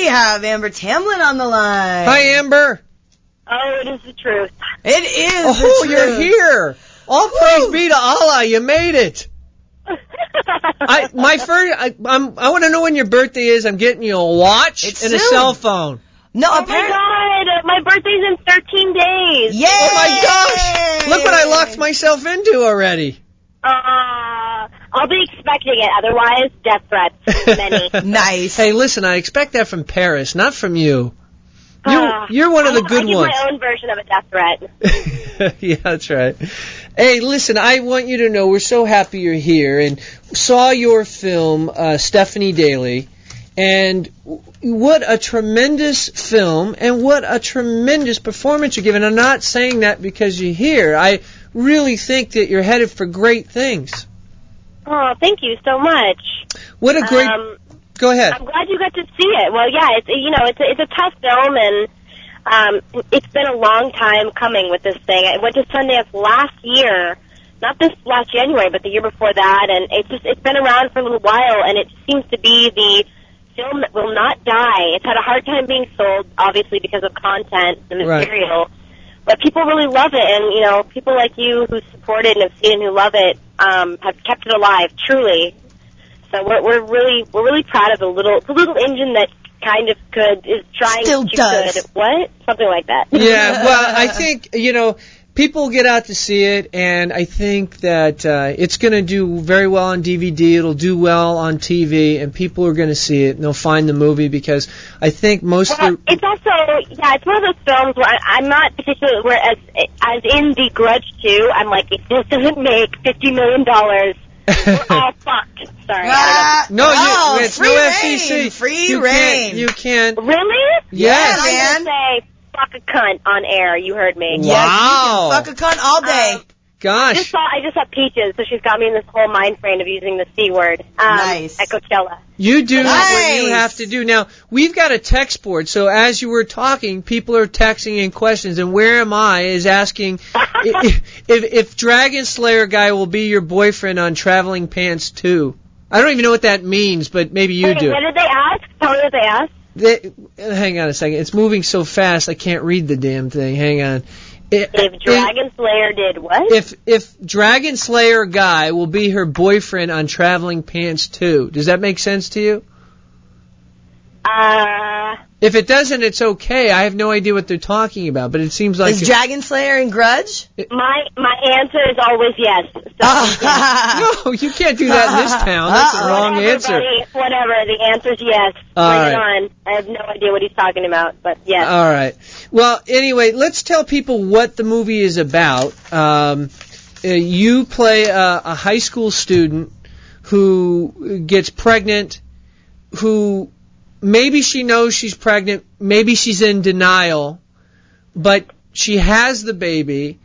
have Amber Tamblyn on the line. Hi, Amber. Oh, it is the truth. It is. Oh, you're here. All praise be to Allah. You made it. I want to know when your birthday is. I'm getting you a watch and a cell phone. No, oh my God, my birthday's in 13 days. Yay! Oh my gosh! Look what I locked myself into already. I'll be expecting it. Otherwise, death threats. Many. Nice. Hey, listen, I expect that from Paris, not from you. You're one of the good ones. I give my own version of a death threat. Yeah, that's right. Hey, listen, I want you to know we're so happy you're here and saw your film, Stephanie Daly, and what a tremendous film and what a tremendous performance you're giving. I'm not saying that because you're here. I really think that you're headed for great things. Oh, thank you so much. What a great... Go ahead. I'm glad you got to see it. Well, yeah, it's a tough film, and it's been a long time coming with this thing. I went to Sundance last year, not this last January, but the year before that, and it's been around for a little while, and it seems to be the film that will not die. It's had a hard time being sold, obviously, because of content and material. Right. But people really love it, and people like you who support it and have seen it and who love it have kept it alive, truly. So we're really proud of the little engine that kind of is trying Still to does. good. What? Something like that. Yeah, well, I think, people get out to see it, and I think that it's going to do very well on DVD. It'll do well on TV, and people are going to see it, and they'll find the movie because I think most of the... It's also, it's one of those films where I'm not particularly, whereas as in the Grudge 2, I'm like, if this doesn't make $50 million, we're all fucked. Sorry. It's free no reign, FCC. Free reign. You can't. Really? Yes. I'm going to say, fuck a cunt on air. You heard me. Wow. Yes, you can fuck a cunt all day. Gosh. I just saw Peaches, so she's got me in this whole mind frame of using the C word. Nice. At Coachella. You do Nice. what you have to do. Now, we've got a text board, so as you were talking, people are texting in questions, and Where Am I is asking if Dragon Slayer guy will be your boyfriend on Traveling Pants 2. I don't even know what that means, but maybe you do. What did they ask? Tell me what they asked. Hang on a second. It's moving so fast I can't read the damn thing. Hang on. If Dragon Slayer did what? If Dragon Slayer guy will be her boyfriend on Traveling Pants 2. Does that make sense to you? If it doesn't, it's okay. I have no idea what they're talking about, but it seems like... Is Dragon Slayer in Grudge? My answer is always yes. So, No, you can't do that in this town. That's the wrong answer. Whatever, the answer is yes. Bring it on. I have no idea what he's talking about, but yes. All right. Well, anyway, let's tell people what the movie is about. You play a high school student who gets pregnant, who... Maybe she knows she's pregnant, maybe she's in denial, but she has the baby,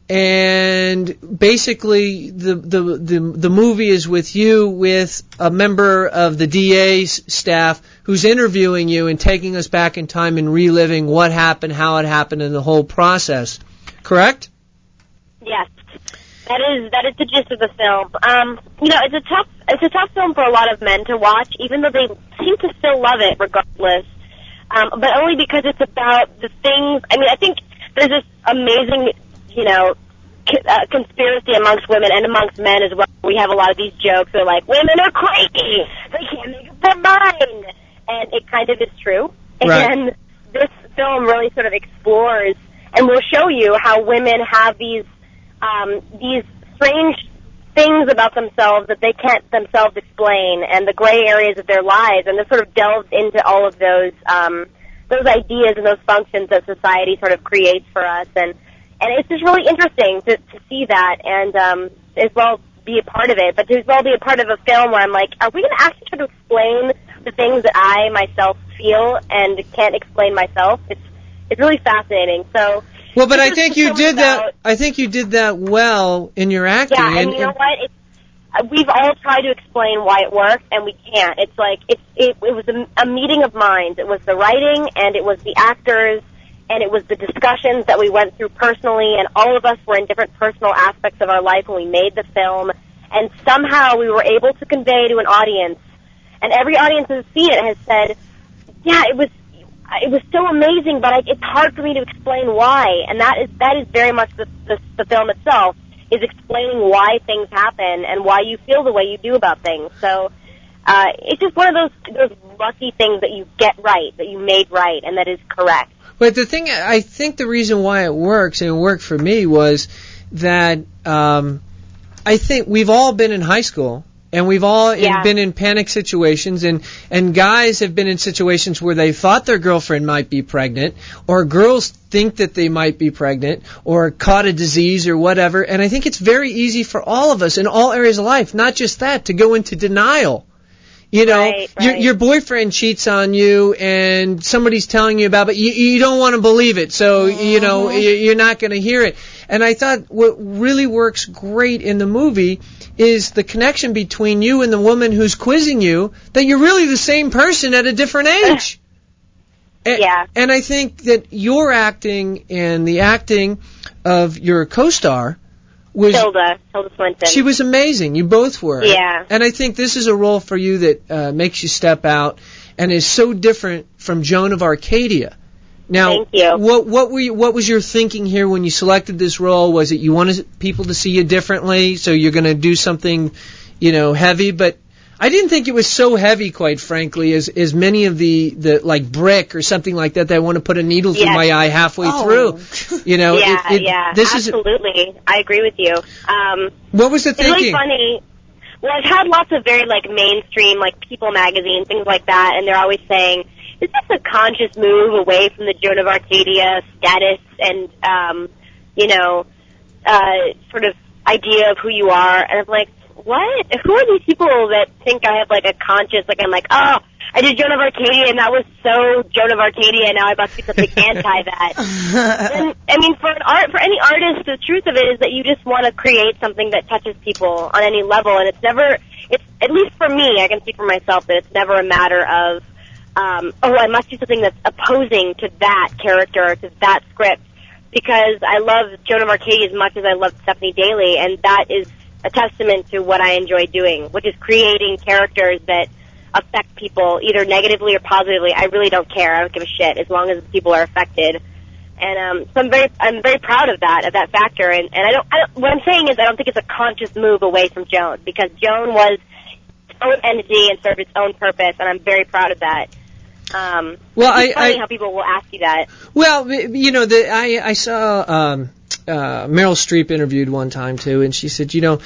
and basically the movie is with you, with a member of the DA's staff who's interviewing you and taking us back in time and reliving what happened, how it happened, and the whole process. Correct? Yes. That is the gist of the film. It's a tough film for a lot of men to watch, even though they seem to still love it regardless. But only because it's about the things. I mean, I think there's this amazing, conspiracy amongst women and amongst men as well. We have a lot of these jokes. They're like, women are crazy. They can't make up their mind, and it kind of is true. Right. And this film really sort of explores and will show you how women have these strange things about themselves that they can't themselves explain, and the gray areas of their lives, and this sort of delves into all of those ideas and those functions that society sort of creates for us, and it's just really interesting to see that, and as well be a part of it, but to as well be a part of a film where I'm like, are we going to actually try to explain the things that I myself feel and can't explain myself? It's really fascinating. So. Well, but I think you did that. I think you did that well in your acting. Yeah, and you know what? We've all tried to explain why it worked, and we can't. It's like it was a meeting of minds. It was the writing, and it was the actors, and it was the discussions that we went through personally. And all of us were in different personal aspects of our life when we made the film, and somehow we were able to convey to an audience. And every audience who's seen it has said, "Yeah, it was so amazing, but it's hard for me to explain why. And that is very much the film itself, is explaining why things happen and why you feel the way you do about things. So it's just one of those lucky things that you get right, that you made right, and that is correct. But the thing, I think the reason why it works, and it worked for me, was that I think we've all been in high school, and we've all been in panic situations, and guys have been in situations where they thought their girlfriend might be pregnant, or girls think that they might be pregnant, or caught a disease or whatever, and I think it's very easy for all of us in all areas of life, not just that, to go into denial. You know, right. Your boyfriend cheats on you and somebody's telling you about it, but you don't want to believe it, so, you know, you're not going to hear it. And I thought what really works great in the movie is the connection between you and the woman who's quizzing you, that you're really the same person at a different age. And I think that your acting and the acting of your co-star was Tilda Swinton. She was amazing. You both were. Yeah. And I think this is a role for you that makes you step out and is so different from Joan of Arcadia. Now, thank you. What was your thinking here when you selected this role? Was it you wanted people to see you differently, so you're going to do something, you know, heavy? But I didn't think it was so heavy, quite frankly, as many of the like Brick or something like that I want to put a needle through my eye halfway through. You know, this absolutely. I agree with you. What was the thinking? It's really funny. Well, I've had lots of very like mainstream, like People magazine, things like that, and they're always saying, "Is this a conscious move away from the Joan of Arcadia status and sort of idea of who you are?" And I'm like, what? Who are these people that think I have like a conscious, like I'm like, oh, I did Joan of Arcadia and that was so Joan of Arcadia and now I must be something anti that. And, I mean, for any artist, the truth of it is that you just want to create something that touches people on any level, and it's at least for me, I can speak for myself, that it's never a matter of, I must do something that's opposing to that character, to that script, because I love Joan of Arcadia as much as I love Stephanie Daly, and that is a testament to what I enjoy doing, which is creating characters that affect people either negatively or positively. I really don't care. I don't give a shit as long as people are affected. And so I'm very proud of that factor. And I don't. What I'm saying is I don't think it's a conscious move away from Joan, because Joan was its own entity and served its own purpose, and I'm very proud of that. It's funny how people will ask you that. Well, you know, I saw Meryl Streep interviewed one time too, and she said, you know,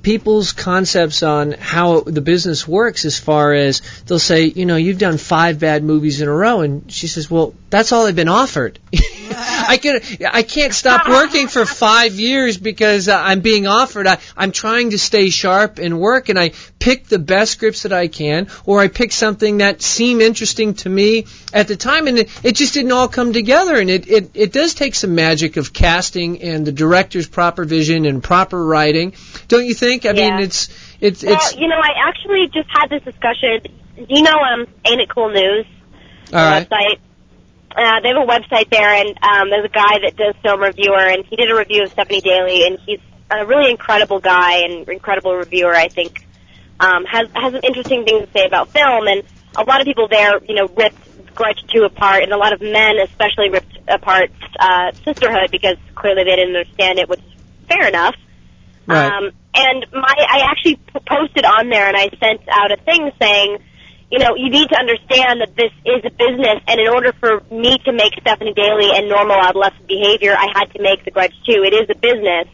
people's concepts on how the business works, as far as they'll say, you know, you've done 5 bad movies in a row, and she says, well, that's all I've been offered. I can't stop working for 5 years because I'm being offered. I'm trying to stay sharp and work, and I pick the best scripts that I can, or I pick something that seemed interesting to me at the time, and it just didn't all come together. And it does take some magic of casting and the director's proper vision and proper writing, don't you think? I mean, it's. Well, you know, I actually just had this discussion. Do you know Ain't It Cool News? All right. Website. They have a website there, and there's a guy that does film reviewer, and he did a review of Stephanie Daly, and he's a really incredible guy and incredible reviewer, I think. Has some interesting things to say about film, and a lot of people there, you know, ripped Grudge 2 apart, and a lot of men especially ripped apart Sisterhood because clearly they didn't understand it, which is fair enough. Right. And I actually posted on there, and I sent out a thing saying, you know, you need to understand that this is a business, and in order for me to make Stephanie Daly and normal adolescent behavior, I had to make The Grudge 2. It is a business,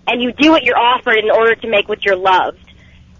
and you do what you're offered in order to make what you're loved.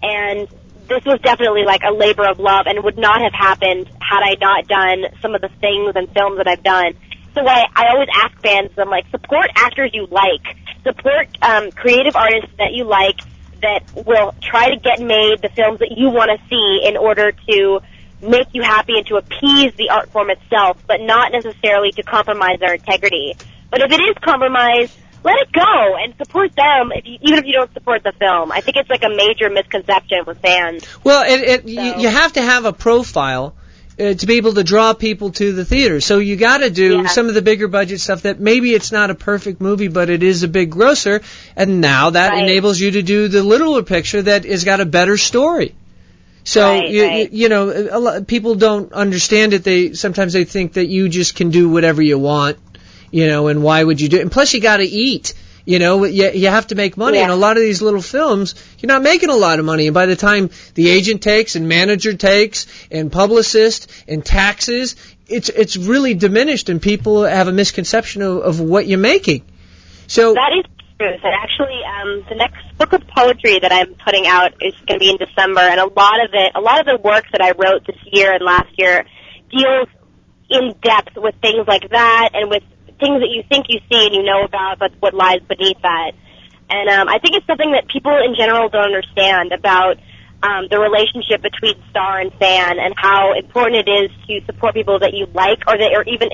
And this was definitely like a labor of love, and would not have happened had I not done some of the things and films that I've done. So I always ask fans, I'm like, support actors you like. Support creative artists that you like, that will try to get made the films that you want to see in order to make you happy and to appease the art form itself, but not necessarily to compromise their integrity. But if it is compromised, let it go and support them, even if you don't support the film. I think it's like a major misconception with fans. Well, you have to have a profile to be able to draw people to the theater. So you got to do some of the bigger budget stuff that maybe it's not a perfect movie, but it is a big grosser, and now that enables you to do the littler picture that has got a better story. So Right, you know, a lot, people don't understand it. Sometimes they think that you just can do whatever you want, you know, and why would you do it? And plus, you got to eat. You know, you have to make money, and a lot of these little films, you're not making a lot of money. And by the time the agent takes, and manager takes, and publicist, and taxes, it's really diminished, and people have a misconception of what you're making. So that is true. And actually, the next book of poetry that I'm putting out is going to be in December, and a lot of the work that I wrote this year and last year deals in depth with things like that, and with things that you think you see and you know about, but what lies beneath that. And I think it's something that people in general don't understand about the relationship between star and fan, and how important it is to support people that you like or that are even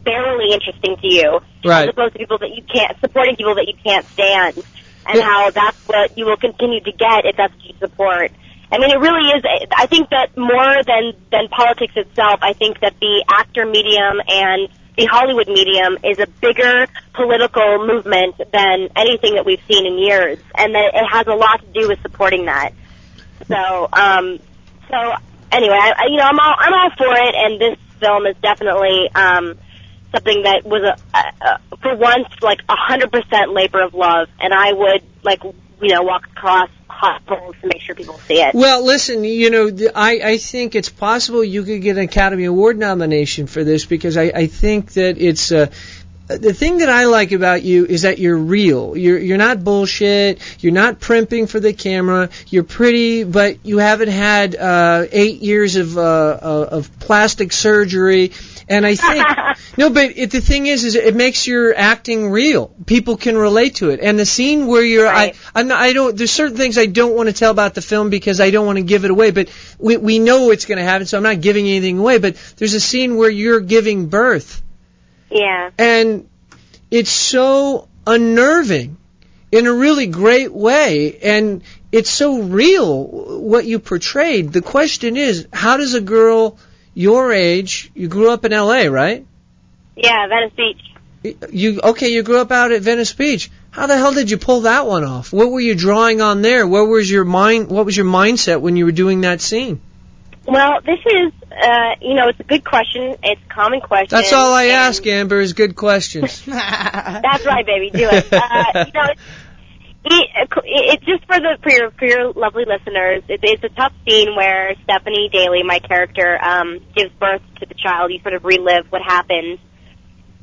barely interesting to you, right, as opposed to people that you can't, supporting people that you can't stand, and how that's what you will continue to get if that's what you support. I mean, it really is. I think that more than politics itself, I think that the actor medium and the Hollywood medium is a bigger political movement than anything that we've seen in years, and that it has a lot to do with supporting that. So anyway, I'm all for it, and this film is definitely something that was for once like 100% labor of love, and I would walk across hospitals to make sure people see it. Well, listen, you know, I think it's possible you could get an Academy Award nomination for this, because I think that it's the thing that I like about you is that you're real. You're not bullshit. You're not primping for the camera. You're pretty, but you haven't had 8 years of plastic surgery. And I think no, but the thing is it makes your acting real. People can relate to it. And the scene where you're, right. There's certain things I don't want to tell about the film because I don't want to give it away. But we know it's going to happen, so I'm not giving anything away. But there's a scene where you're giving birth. Yeah. And it's so unnerving in a really great way, and it's so real what you portrayed. The question is, how does a girl your age, you grew up in L.A., right? Yeah, Venice Beach. You grew up out at Venice Beach. How the hell did you pull that one off? What were you drawing on there? What was your mindset when you were doing that scene? Well, this is, it's a good question. It's a common question. That's all I ask, Amber, is good questions. That's right, baby. Do it. It's just for your lovely listeners. It's a tough scene where Stephanie Daly, my character, gives birth to the child. You sort of relive what happened.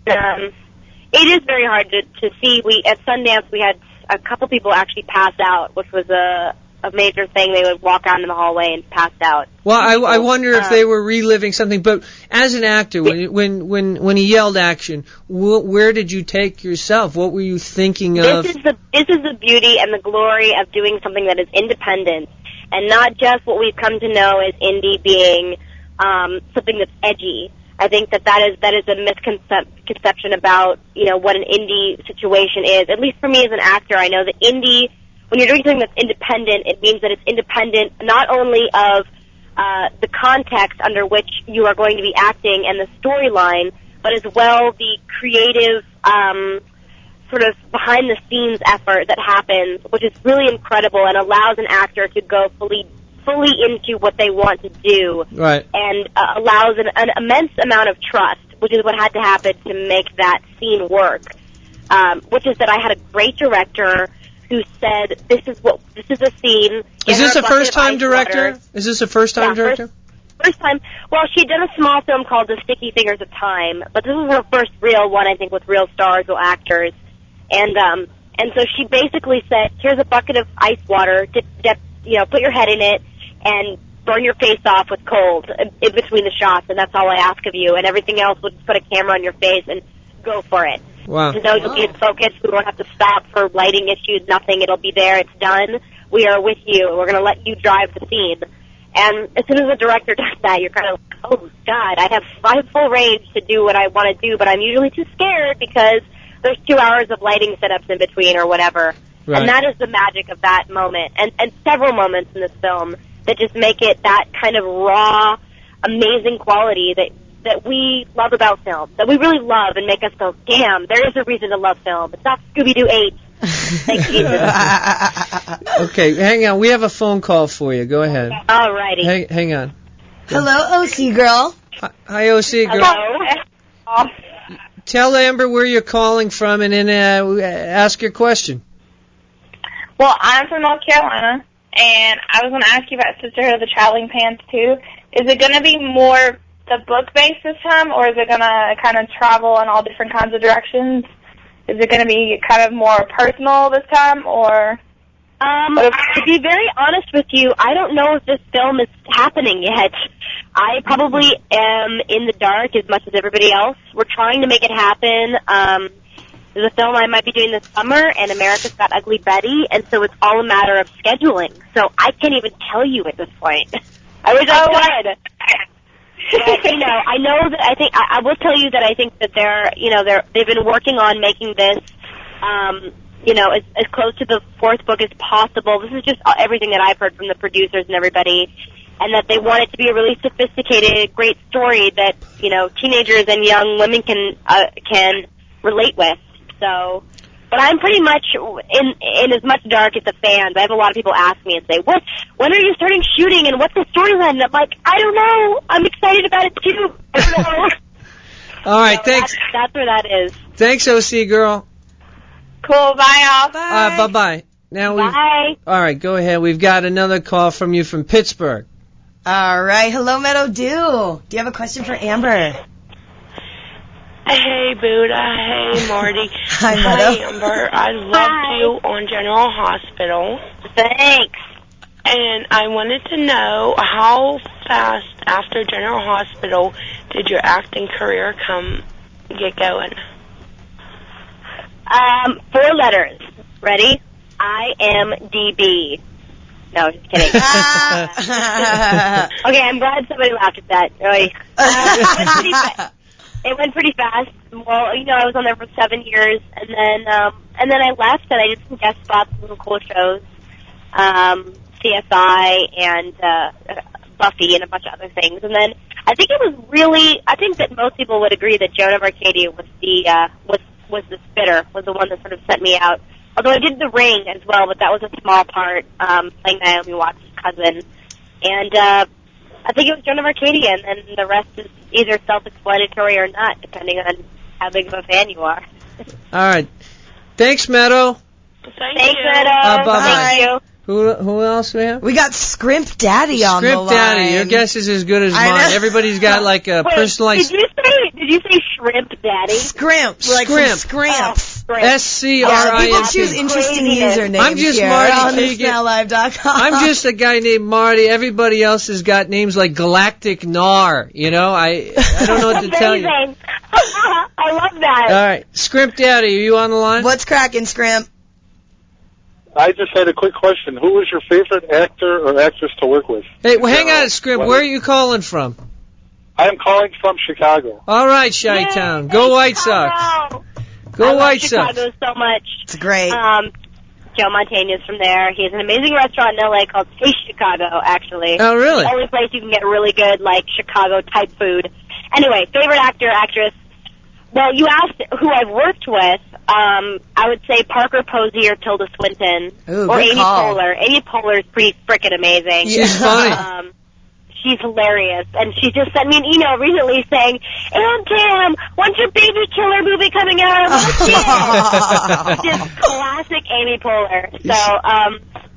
It is very hard to see. At Sundance, we had a couple people actually pass out, which was a major thing. They would walk out in the hallway and pass out. Well, I wonder if they were reliving something. But as an actor, when he yelled action, where did you take yourself? What were you thinking of? This is the beauty and the glory of doing something that is independent, and not just what we've come to know as indie being something that's edgy. I think that is a misconception about what an indie situation is. At least for me as an actor, I know that indie, when you're doing something that's independent, it means that it's independent not only of the context under which you are going to be acting and the storyline, but as well the creative sort of behind-the-scenes effort that happens, which is really incredible and allows an actor to go fully into what they want to do, right, and allows an immense amount of trust, which is what had to happen to make that scene work, which is that I had a great director who said, this is a scene. Is this a first-time director? Is this a first-time director? First time. Well, she'd done a small film called The Sticky Fingers of Time, but this was her first real one, I think, with real stars, real actors. And so she basically said, here's a bucket of ice water, put your head in it, and burn your face off with cold in between the shots, and that's all I ask of you. And everything else, we'll just put a camera on your face and go for it. Wow. To know you'll be in focus. We won't have to stop for lighting issues, nothing. It'll be there. It's done. We are with you. We're going to let you drive the scene. And as soon as the director does that, you're kind of like, oh, God, I have full range to do what I want to do, but I'm usually too scared because there's 2 hours of lighting setups in between or whatever. Right. And that is the magic of that moment, and several moments in this film that just make it that kind of raw, amazing quality that we love about film, that we really love and make us go, damn, there is a reason to love film. It's not Scooby-Doo 8. Thank you. Okay, hang on. We have a phone call for you. Go ahead. All righty. Hang on. Hello, OC girl. Hi, OC girl. Hello. Tell Amber where you're calling from, and then ask your question. Well, I'm from North Carolina, and I was going to ask you about Sisterhood of the Traveling Pants, too. Is it going to be more the book-based this time, or is it going to kind of travel in all different kinds of directions? Is it going to be kind of more personal this time, or? To be very honest with you, I don't know if this film is happening yet. I probably am in the dark as much as everybody else. We're trying to make it happen. There's a film I might be doing this summer, and America's Got Ugly Betty, and so it's all a matter of scheduling. So I can't even tell you at this point. I wish I could. But, I know that I will tell you that I think that they've been working on making this, as close to the fourth book as possible. This is just everything that I've heard from the producers and everybody, and that they want it to be a really sophisticated, great story that, teenagers and young women can relate with. So, but I'm pretty much in as much dark as the fans. I have a lot of people ask me and say, when are you starting shooting and what's the storyline? And I'm like, I don't know. I'm excited about it too. I don't know. All right, thanks. That's where that is. Thanks, OC girl. Cool, bye, y'all. Bye. Bye-bye. Now Bye. All right, go ahead. We've got another call from you from Pittsburgh. All right. Hello, Meadow Dew. Do you have a question for Amber? Hey, Buddha. Hey, Marty. Hi, Meadow. Amber. I loved you on General Hospital. Thanks. And I wanted to know how fast after General Hospital did your acting career get going? 4 letters. Ready? IMDb. No, just kidding. Okay, I'm glad somebody laughed at that. It went pretty fast. Well, I was on there for 7 years, and then I left, and I did some guest spots on some cool shows, CSI and Buffy and a bunch of other things. And then I think that most people would agree that Joan of Arcadia was the spitter, was the one that sort of sent me out. Although I did The Ring as well, but that was a small part, playing Naomi Watts' cousin. And I think it was Joan of Arcadia, and then the rest is either self-explanatory or not, depending on how big of a fan you are. All right. Thanks, Meadow. Thanks, Meadow. Bye-bye. Thank you. Who else we have? We got Scrimp Daddy on the line. Scrimp Daddy. Your guess is as good as mine. Everybody's got like a personalized. Did you say Shrimp Daddy? Scrimp. Like Scrimp. Scrimps. SCRIMP. People choose interesting usernames. I'm just here Marty on Keegan. SnowLive.com. I'm just a guy named Marty. Everybody else has got names like Galactic Nar. I don't know what to tell you. All I love that. right. Scrimp Daddy, are you on the line? What's cracking, Scrimp? I just had a quick question. Who was your favorite actor or actress to work with? Hey, well, hang on, Scrimp. Where are you calling from? I am calling from Chicago. All right, Chi-Town. Go White Sox. Go White Sox. Chicago so much. It's great. Joe Mantegna's from there. He has an amazing restaurant in L.A. called Taste Chicago, actually. Oh, really? The only place you can get really good, Chicago-type food. Anyway, favorite actor, actress. Well, you asked who I've worked with. I would say Parker Posey or Tilda Swinton. Ooh, or good Amy call. Poehler. Amy Poehler is pretty frickin' amazing. She's funny. She's hilarious, and she just sent me an email recently saying, "Aunt Tam, when's your baby killer movie coming out? I want to see it." Just classic Amy Poehler. So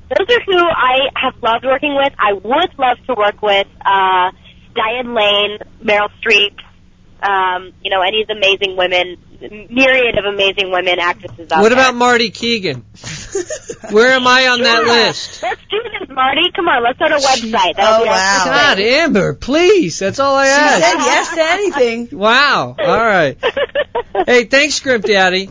those are who I have loved working with. I would love to work with Diane Lane, Meryl Streep, any of the amazing women, myriad of amazing women actresses out there. What about Marty Keegan? Where am I on that list? Let's do this, Marty. Come on, let's start a website. That'll be wow. God, Amber, please. That's all I She ask. said yes to anything. Wow. All right. Hey, thanks, Scrimp Daddy.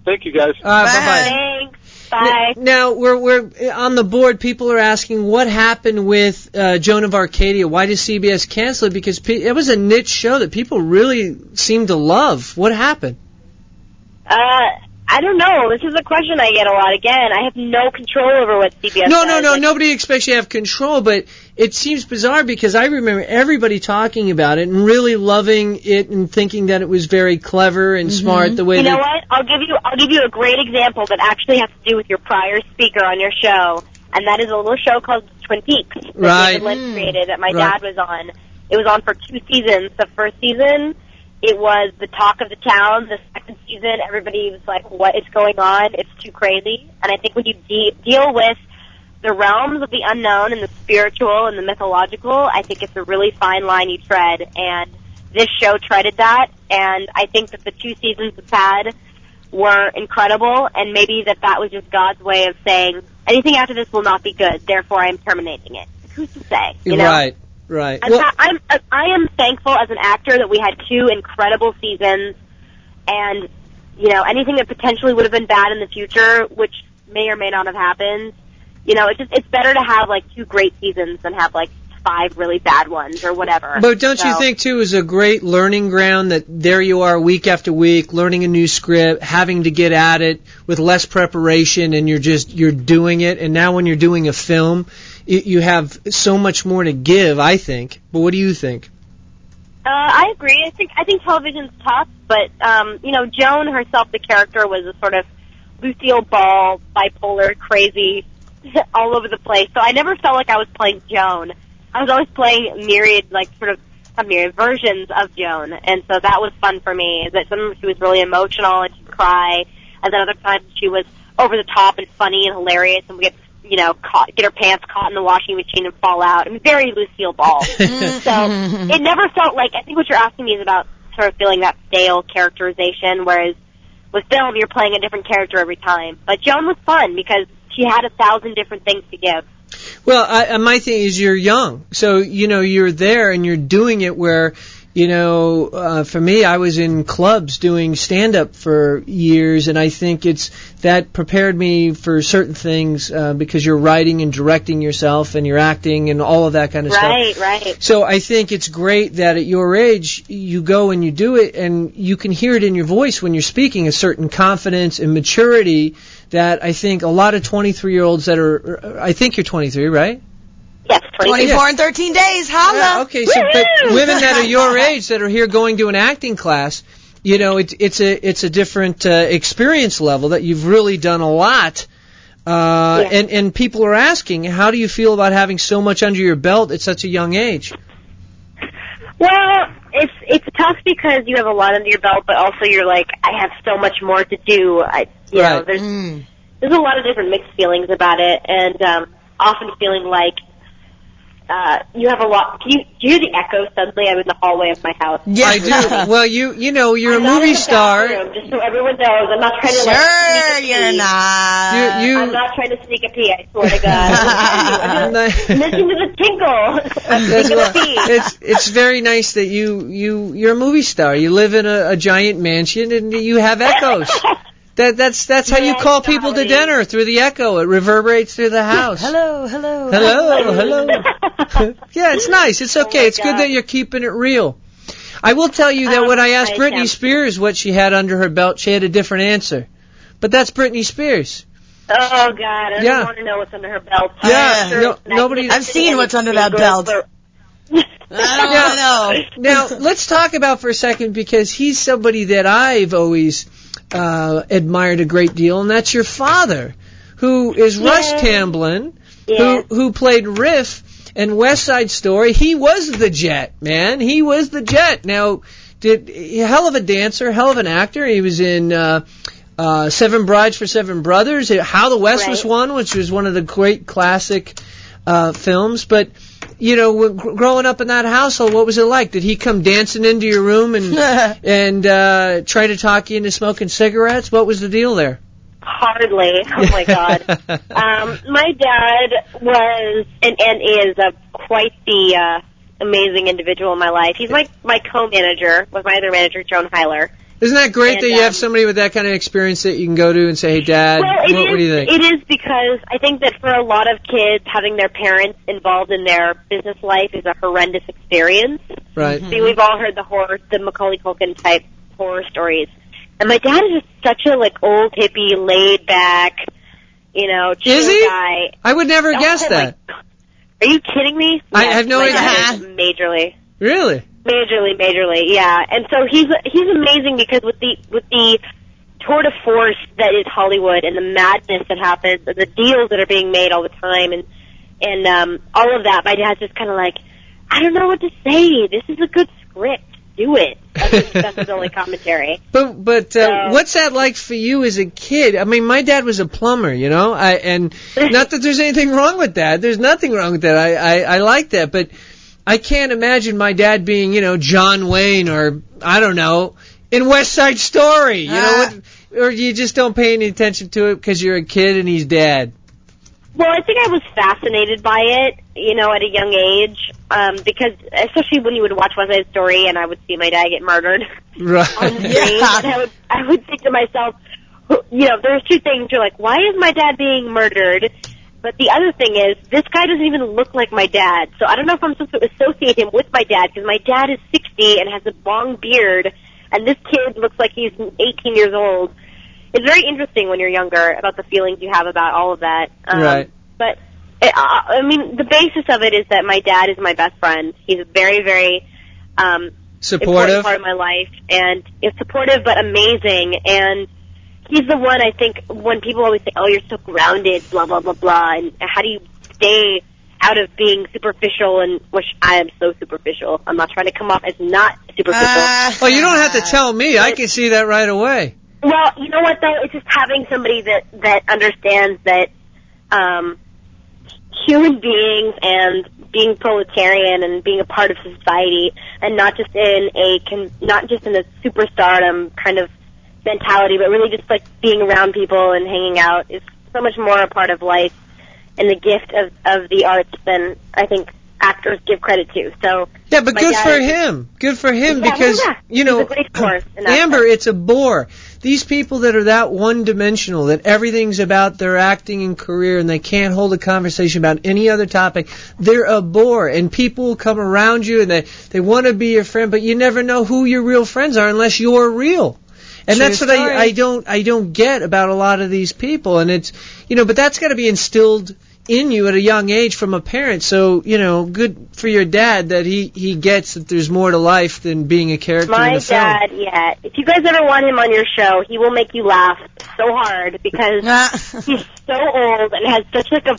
Thank you, guys. Bye-bye. Thanks. Bye. Now, we're on the board. People are asking what happened with Joan of Arcadia. Why did CBS cancel it? Because it was a niche show that people really seemed to love. What happened? I don't know. This is a question I get a lot. Again, I have no control over what CBS No, does. no. Nobody expects you to have control, but it seems bizarre because I remember everybody talking about it and really loving it and thinking that it was very clever and smart the way You know what? I'll give you a great example that actually has to do with your prior speaker on your show, and that is a little show called Twin Peaks that David Lynch created that my dad was on. It was on for 2 seasons. The first season, it was the talk of the town. The second season, everybody was like, what is going on? It's too crazy. And I think when you deal with the realms of the unknown and the spiritual and the mythological, I think it's a really fine line you tread. And this show treaded that. And I think that the 2 seasons it's had were incredible. And maybe that was just God's way of saying, anything after this will not be good. Therefore, I am terminating it. Who's to say? You know? Right. Well, I am thankful as an actor that we had 2 incredible seasons, and anything that potentially would have been bad in the future, which may or may not have happened. It's better to have like 2 great seasons than have like 5 really bad ones or whatever. But don't you think too is a great learning ground that there you are week after week learning a new script, having to get at it with less preparation, and you're doing it, and now when you're doing a film, you have so much more to give, I think. But what do you think? I agree. I think television's tough, but Joan herself, the character, was a sort of Lucille Ball, bipolar, crazy, all over the place. So I never felt like I was playing Joan. I was always playing myriad versions of Joan, and so that was fun for me. That sometimes she was really emotional and she'd cry, and then other times she was over the top and funny and hilarious, and we get her pants caught in the washing machine and fall out. I mean, very Lucille Ball. So it never felt like, I think what you're asking me is about sort of feeling that stale characterization, whereas with film, you're playing a different character every time. But Joan was fun because she had 1,000 different things to give. Well, my thing is you're young, so, you're there and you're doing it where, for me, I was in clubs doing stand-up for years, and I think that prepared me for certain things because you're writing and directing yourself and you're acting and all of that kind of stuff. Right. So I think it's great that at your age you go and you do it, and you can hear it in your voice when you're speaking, a certain confidence and maturity that I think a lot of 23-year-olds I think you're 23, right? Yes, 24 and 13 days, holla! Yeah, okay, so but women that are your age that are here going to an acting class, it's a different experience level that you've really done a lot. And people are asking, how do you feel about having so much under your belt at such a young age? Well, it's tough because you have a lot under your belt, but also you're like, I have so much more to do. There's a lot of different mixed feelings about it, and often feeling like you have a lot. Do you hear the echo suddenly? I'm in the hallway of my house. Yeah, I do. Well, you're a movie star. Just so everyone knows, I'm not trying to sneak a pee. You're not. I'm not trying to sneak a pee. I swear to God. Listen to the tinkle. I'm sneaking a pee. It's very nice that you're a movie star. You live in a giant mansion and you have echoes. That's how you call people to dinner, through the echo. It reverberates through the house. Hello. Yeah, it's nice. It's okay. It's good that you're keeping it real. I will tell you that when I asked Britney Spears what she had under her belt, she had a different answer. But that's Britney Spears. Oh, God. I don't want to know what's under her belt. Yeah. Nobody. I've seen what's under that belt. I don't know. Now, let's talk about for a second, because he's somebody that I've always admired a great deal, and that's your father, who is Russ Tamblyn, who played Riff in West Side Story. He was the Jet, man. He was the Jet. Now, hell of a dancer, hell of an actor. He was in Seven Brides for Seven Brothers, How the West Was Won, which was one of the great classic films. But growing up in that household, what was it like? Did he come dancing into your room and try to talk you into smoking cigarettes? What was the deal there? Hardly. Oh, my God. My dad was and is quite the amazing individual in my life. He's my co-manager with my other manager, Joan Hyler. Isn't that great that you have somebody with that kind of experience that you can go to and say, hey, Dad, what do you think? It is, because I think that for a lot of kids, having their parents involved in their business life is a horrendous experience. Right. See, we've all heard the Macaulay Culkin type horror stories. And my dad is just such a, like, old hippie, laid back, you know, chill Is he? guy. I would never guess that. Are you kidding me? I have no idea. Dad is majorly. Really? Majorly, yeah. And so he's amazing because with the tour de force that is Hollywood and the madness that happens and the deals that are being made all the time and all of that, my dad's just kind of like, I don't know what to say. This is a good script. Do it. That's his only commentary. But what's that like for you as a kid? I mean, my dad was a plumber, you know, and not that there's anything wrong with that. There's nothing wrong with that. I like that, but I can't imagine my dad being, you know, John Wayne or, I don't know, in West Side Story, you know, or you just don't pay any attention to it because you're a kid and he's dad. Well, I think I was fascinated by it, you know, at a young age, because especially when you would watch West Side Story and I would see my dad get murdered Right. on the screen, and I would think to myself, you know, there's two things. You're like, why is my dad being murdered? But the other thing is, this guy doesn't even look like my dad, so I don't know if I'm supposed to associate him with my dad, because my dad is 60 and has a long beard, and this kid looks like he's 18 years old. It's very interesting when you're younger about the feelings you have about all of that. Right. But, I mean, the basis of it is that my dad is my best friend. He's a very, very supportive important part of my life, and is supportive but amazing. And he's the one, I think, when people always say, oh, you're so grounded, blah, blah, blah, blah, and how do you stay out of being superficial, and which I am so superficial. I'm not trying to come off as not superficial. Well, you don't have to tell me. I can see that right away. Well, you know what, though? It's just having somebody that understands that human beings and being proletarian and being a part of society, and not just in a superstardom kind of mentality, but really just like being around people and hanging out is so much more a part of life and the gift of the arts than I think actors give credit to. So yeah, but good for him. Good for him, because you know, he's a great force in that Amber, sense. it's a bore. These people that are that one-dimensional, that everything's about their acting and career, and they can't hold a conversation about any other topic, they're a bore. And people will come around you, and they want to be your friend, but you never know who your real friends are unless you're real. And True that's what story. I don't get about a lot of these people. And it's, you know, but that's got to be instilled in you at a young age from a parent. So, you know, good for your dad that he gets that there's more to life than being a character in a film. My dad, yeah. If you guys ever want him on your show, he will make you laugh so hard because he's so old and has such like a,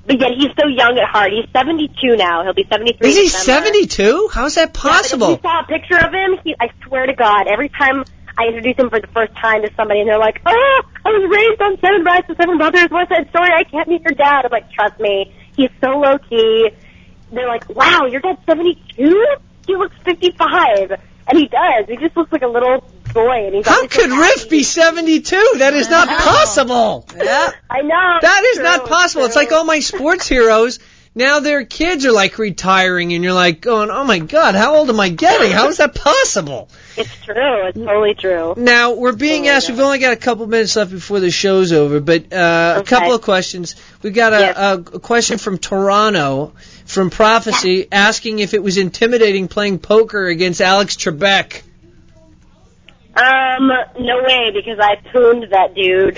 but yet he's so young at heart. He's 72 now. He'll be 73 Is he in December. 72? How is that possible? Yeah, but if you saw a picture of him, I swear to God, every time I introduce him for the first time to somebody and they're like, oh, I was raised on Seven Brides and Seven Brothers, West Side Story, I can't meet your dad. I'm like, trust me, he's so low-key. They're like, wow, your dad's 72? He looks 55. And he does. He just looks like a little boy. And he's How could Riff be 72? That is not possible. Yeah. I know. That is not possible. It's like all my sports heroes, now their kids are like retiring, and you're like going, oh my God, how old am I getting? How is that possible? It's true. It's totally true. Now, we're being asked, we've only got a couple minutes left before the show's over, but a couple of questions. We've got a question from Toronto, from Prophecy, asking if it was intimidating playing poker against Alex Trebek. No way, because I pooned that dude.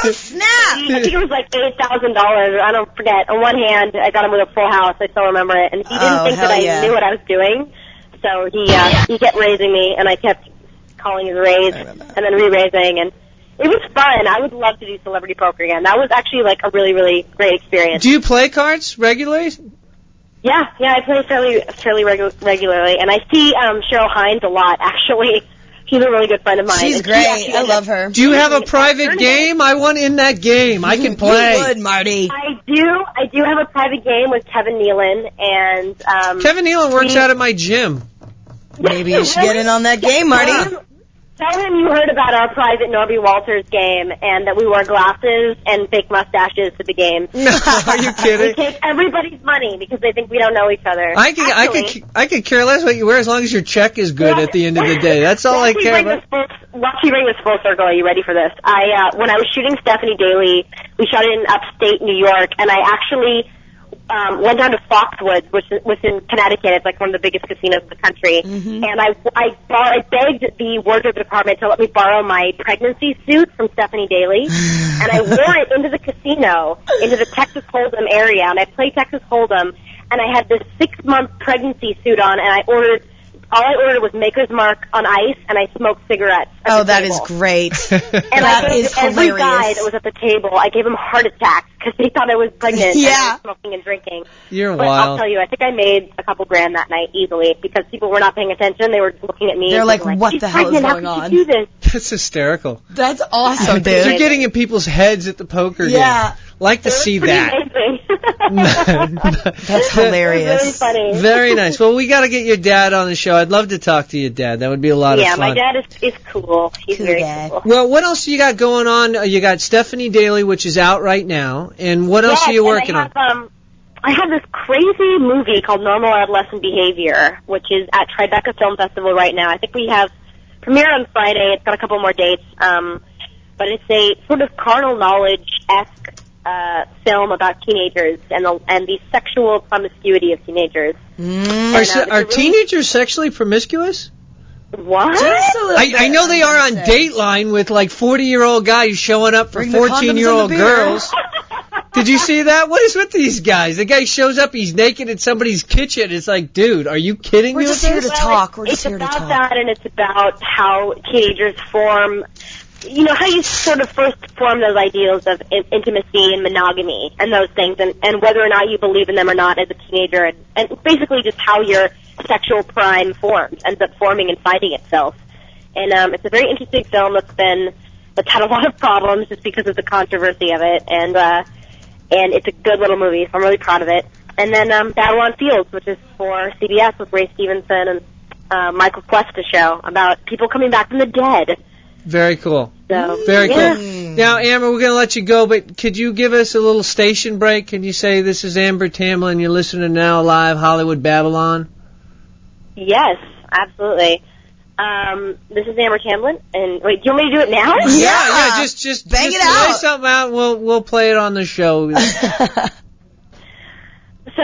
Snap! I think it was like $8,000. I don't forget. On one hand, I got him with a full house. I still remember it. And he didn't think that I knew what I was doing. So he kept raising me, and I kept calling his raise and then re-raising. And it was fun. I would love to do celebrity poker again. That was actually like a really, really great experience. Do you play cards regularly? Yeah, I play fairly regularly. And I see Cheryl Hines a lot, actually. She's a really good friend of mine. She's great. I love her. Do you have a private game? I want in that game. I can play. You would, Marty. I do have a private game with Kevin Nealon, and Kevin Nealon works out at my gym. Maybe you should get in on that game, Marty. Tell him you heard about our private Norby Walters game and that we wore glasses and fake mustaches to the game. No, are you kidding? We take everybody's money because they think we don't know each other. I could care less what you wear as long as your check is good at the end of the day. That's all I care about. Watch me bring this full circle. Are you ready for this? When I was shooting Stephanie Daly, we shot it in upstate New York, and I actually went down to Foxwoods, which was in Connecticut. It's like one of the biggest casinos in the country. Mm-hmm. And I begged the wardrobe department to let me borrow my pregnancy suit from Stephanie Daly. And I wore it into the casino, into the Texas Hold'em area. And I played Texas Hold'em. And I had this 6-month pregnancy suit on, and all I ordered was Maker's Mark on ice, and I smoked cigarettes at the that table. is great. And That I is gave every hilarious. guy that was at the table, I gave him heart attacks because they thought I was pregnant and I was smoking and drinking. You're But wild. I'll tell you, I think I made a couple grand that night easily because people were not paying attention. They were looking at me. They're and like, being what "She's the hell is pregnant. going How on?" could you do this? That's hysterical. That's awesome, dude. You're getting in people's heads at the poker Yeah. game. Like to It was see pretty that. amazing. That's hilarious. It was really funny. Very nice. Well, we got to get your dad on the show. I'd love to talk to your dad. That would be a lot of Yeah, fun. my dad is cool. He's Cool very guy. cool. Well, what else do you got going on? You got Stephanie Daly, which is out right now. And what else are you working on? I have this crazy movie called Normal Adolescent Behavior, which is at Tribeca Film Festival right now. I think we have premiere on Friday. It's got a couple more dates. But it's a sort of carnal knowledge-esque film about teenagers and the sexual promiscuity of teenagers. Are teenagers sexually promiscuous? What? I know they are on Dateline with like 40-year-old guys showing up for Bring the condoms and 14-year-old the beer. girls. Did you see that? What is with these guys? The guy shows up, he's naked in somebody's kitchen. It's like, dude, are you kidding me? We're just here to talk. We're It's just here to about talk. that, and it's about how teenagers form, you know, how you sort of first form those ideals of intimacy and monogamy and those things, and whether or not you believe in them or not as a teenager, and basically just how your sexual prime forms, ends up forming and finding itself. And it's a very interesting film that's had a lot of problems just because of the controversy of it, and it's a good little movie, so I'm really proud of it. And then Babble-On Fields, which is for CBS with Ray Stevenson and Michael Cuesta show about people coming back from the dead. Very cool. So, Very yeah. cool. Now, Amber, we're going to let you go, but could you give us a little station break? Can you say, this is Amber Tamblyn, you're listening now live, Hollywood Babble-On? Yes, absolutely. This is Amber Tamblyn, and wait, do you want me to do it now? Yeah, just Bang it lay out. something out, and we'll play it on the show. So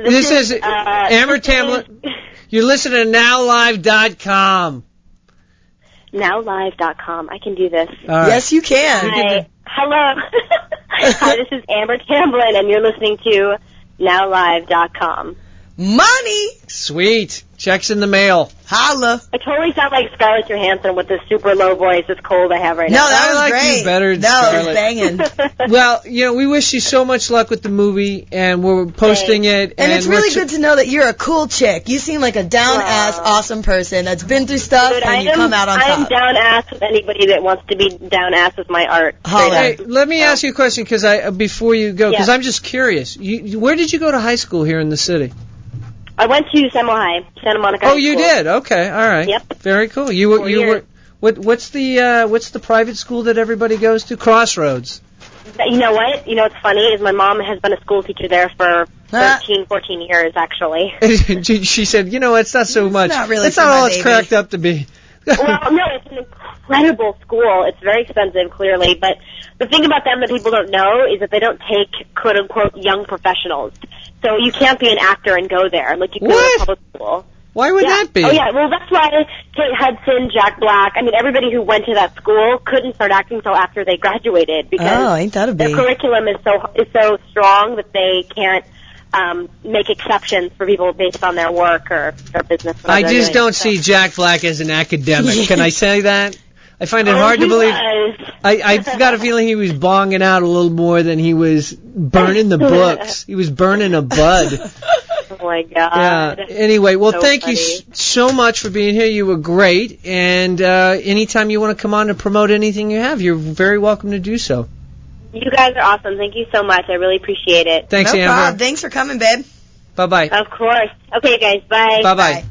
this is Amber Tamblyn. You're listening to NowLive.com. NowLive.com. I can do this. All right. Yes, you can. Hi. Hello. Hi, this is Amber Tamblyn, and you're listening to NowLive.com. Money. Sweet. Checks in the mail. Holla. I totally sound like Scarlett Johansson with this super low voice, this cold I have right No, now. that I was like great. you better than No, Scarlett. it was banging. Well, we wish you so much luck with the movie, and we're posting it. And it's really good to know that you're a cool chick. You seem like a down-ass, awesome person that's been through stuff, Dude, and you come out on I'm top. down-ass with anybody that wants to be down-ass with my art. Holla. Hey, let me ask you a question, because before you go, because Yeah. I'm just curious. Where did you go to high school here in the city? I went to Semel High, Santa Monica. Oh, High you School. did. Okay, all right. Yep. Very cool. You were 4 you years. were what's the private school that everybody goes to? Crossroads. You know what? You know what's funny is my mom has been a school teacher there for 13, 14 years, actually. She said, it's not so much. not really It's for not my all it's baby. cracked up to be. Well, no, it's an incredible school. It's very expensive, clearly, but the thing about them that people don't know is that they don't take quote-unquote young professionals. So you can't be an actor and go there. Like, you go What? to public school. Why would that be? Oh, yeah. Well, that's why Kate Hudson, Jack Black, everybody who went to that school couldn't start acting until after they graduated because Oh, ain't that a their bee? curriculum is so strong that they can't make exceptions for people based on their work or their business. I whatever they're just doing. don't see Jack Black as an academic. Can I say that? I find it hard to he believe. was. I've got a feeling he was bonging out a little more than he was burning the books. He was burning a bud. Oh, my God. Yeah. Anyway, well, So thank you funny. so much for being here. You were great. And anytime you want to come on to promote anything you have, you're very welcome to do so. You guys are awesome. Thank you so much. I really appreciate it. Thanks, No Amber. problem. Thanks for coming, babe. Bye-bye. Of course. Okay, guys. Bye. Bye-bye. Bye.